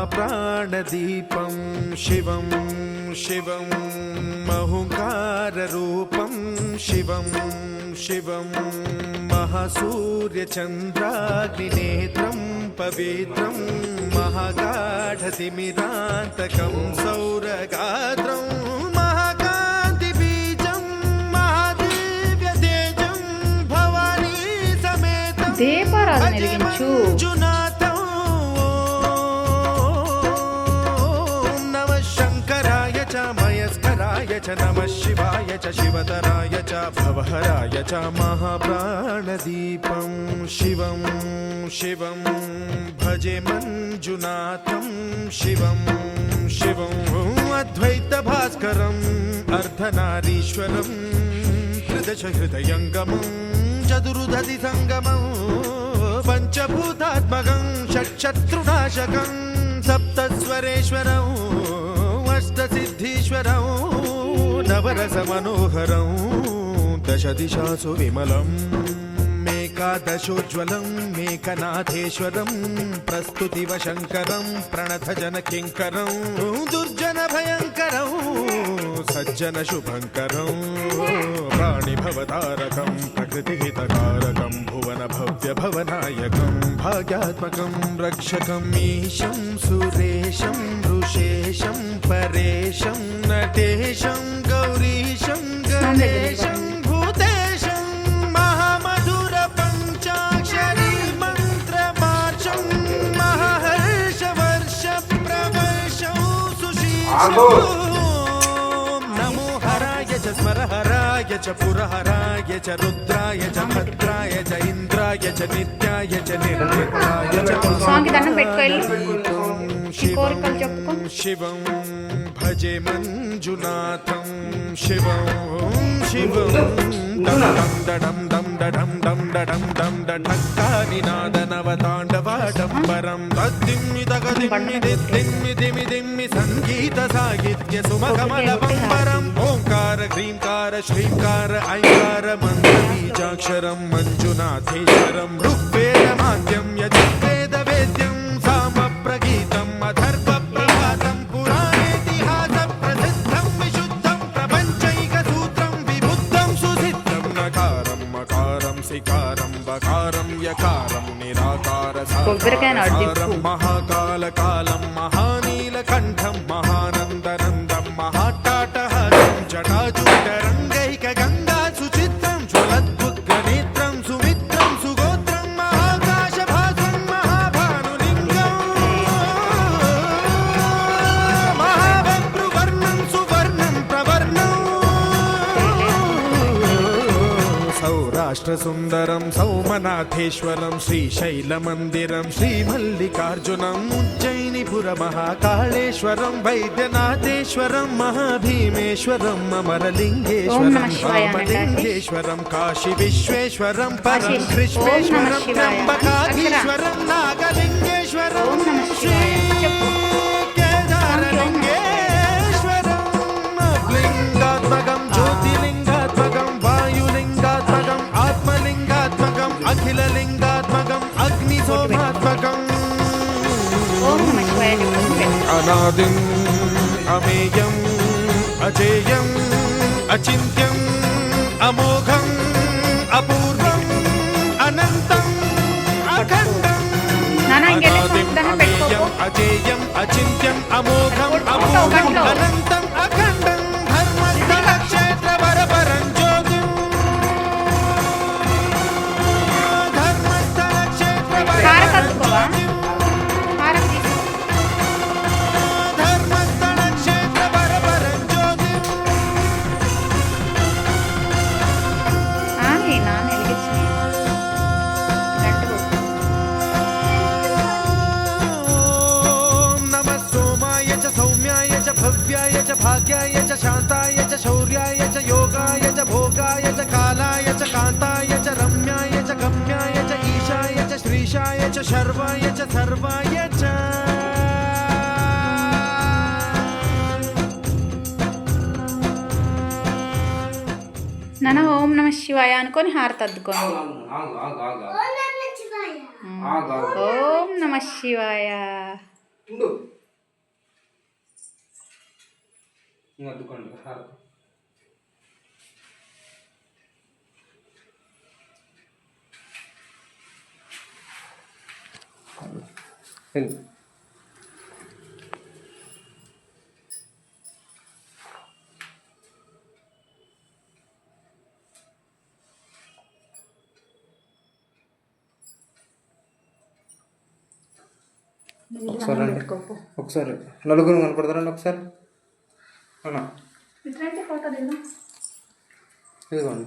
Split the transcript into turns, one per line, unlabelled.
महाप्राणदीपं शिवं शिवं महुकाररूपं शिवं शिवं महासूर्यचन्द्राग्निनेत्रं पवित्रं महागाढतिमिरान्तकं सौरगात्रं महाकान्तिबीजं महादिव्यतेजं भवानी समेतं
దీపారాధన వెలిగించు.
च नमः शिवाय च शिवतराय च भवहराय च महाप्राणदीपं शिवं शिवं भजे मञ्जुनाथं शिवं शिवं अद्वैतभास्करम् अर्धनारीश्वरं हृदयङ्गमं चतुर्दधिसङ्गमं पञ्चभूतात्मकं षट्शत्रुनाशकं सप्तस्वरेश्वरं अष्टसिद्धीश्वरं नवरसमनोहरं दशदिशासु विमलं मेकादशोज्ज्वलं मेकनाथेश्वरं प्रस्तुतिवशङ्करं प्रणतजनकिङ्करं दुर्जनभयङ्करं सज्जनशुभङ्करं प्राणिभवतारकं प्रकृतिहितकारकं भुवनभव्यभवनायकं भाग्यात्मकं रक्षकं ईशं सुरेशं ऋषेशं परेशं नटेशं गौरीशं गणेशं भूतेशं महामधुरपञ्चाक्षरी मन्त्रमार्चं महर्षवर्षप्रवर्षं सुशीर्षं नमो हराय च स्मरहराय च पुरहराय च रुद्राय च भद्राय च इंद्राय च नित्याय च निर्नित्याय च शिवं भजे मञ्जुनाथं शिवं शिवं दं दडं दं दडं दं दडं दं डठक्कानिनादनवताण्डवाडम्बरं तद्दिम्मि तगदिम्मि दिद्दिम्मि दिमि दिम्मि सङ्गीतसाहित्य सुमकमलबम्बरम् ओङ्कार ह्रीङ्कार श्रीङ्कार ऐङ्कार मन्त्रबीजाक्षरं मञ्जुनाथेश्वरं ऋग्वेदमाद्यं यजुर्वेदवेद्यं सामप्रगीतम् अथर्वप्रभातं पुराणेतिहासप्रसिद्धं विशुद्धं प्रपञ्चैकसूत्रं विबुद्धं सुसिद्धं नकारं मकारं सिकारं बकारं यकारं निराकारसाकारं महाकालकालं महानीलकण्ठं महानन्दनन्दं महाट्टाटहासं जटाजूटरङ्गैकगङ्गा सुचित्रं ज्वलद्भुद्गनेत्रं सुमित्रं सुगोत्रं महाकाशभासं महाभानुलिङ्गं महाबभ्रुवर्णं सुवर्णं प्रवर्णं सौराष्ट्रसुन्दरं सौमनाथेश्वरं श्रीशैलमन्दिरं श्रीमल्लिकार्जुनम् उज्जयिनीपुरमहाकाळेश्वरं वैद्यनाथेश्वरं महाभीमेश्वरं अमरलिङ्गेश्वरं रामलिङ्गेश्वरं काशीविश्वेश्वरं परं कृष्णेश्वरं त्र्यम्बकाधीश्वरं नागलिङ्गेश्वरं श्रीकेदारलिङ्गेश्वरं लिङ्गात्मकं ज्योतिलिङ्गात्मकं वायुलिङ्गात्मकं आत्मलिङ्गात्मकं अखिललिङ्गात्मकं अग्निशोभात्मकं अनादिम् अमेयम् अजेयम् अचिन्त्यम् अमोघम् अपूर्वम् अनन्तम् अखण्डम् अनादिम् अमेयम् अजेयम् अचिन्त्यम् अमोघम् अपूर्वम् अनन्तम् अखण्डम् धर्मस्थलक्षेत्रवरपरं ज्योतिम् धर्मस्थलक्षेत्रवरपरं भव्याय च भाग्याय च शान्ताय च शौर्याय च योगाय च भोगाय च कालाय च कान्ताय च रम्याय च गम्याय च ईशाय च श्रीशाय च शर्वाय च सर्वाय च
నాన్న ఓం నమ శివాయ అనుకొని హారతి అద్దుకోండి. ఓం నమ శివాయ.
ఇంకా అద్దుకోండి హారతి. వెళ్ళు. ఒకసారి రండి. ఒకసారి నలుగురు కనపడతారండి ఒకసారి. అవునా
ఇట్లాంటి ఫోటో దిగుదాం.
ఇదిగోండి.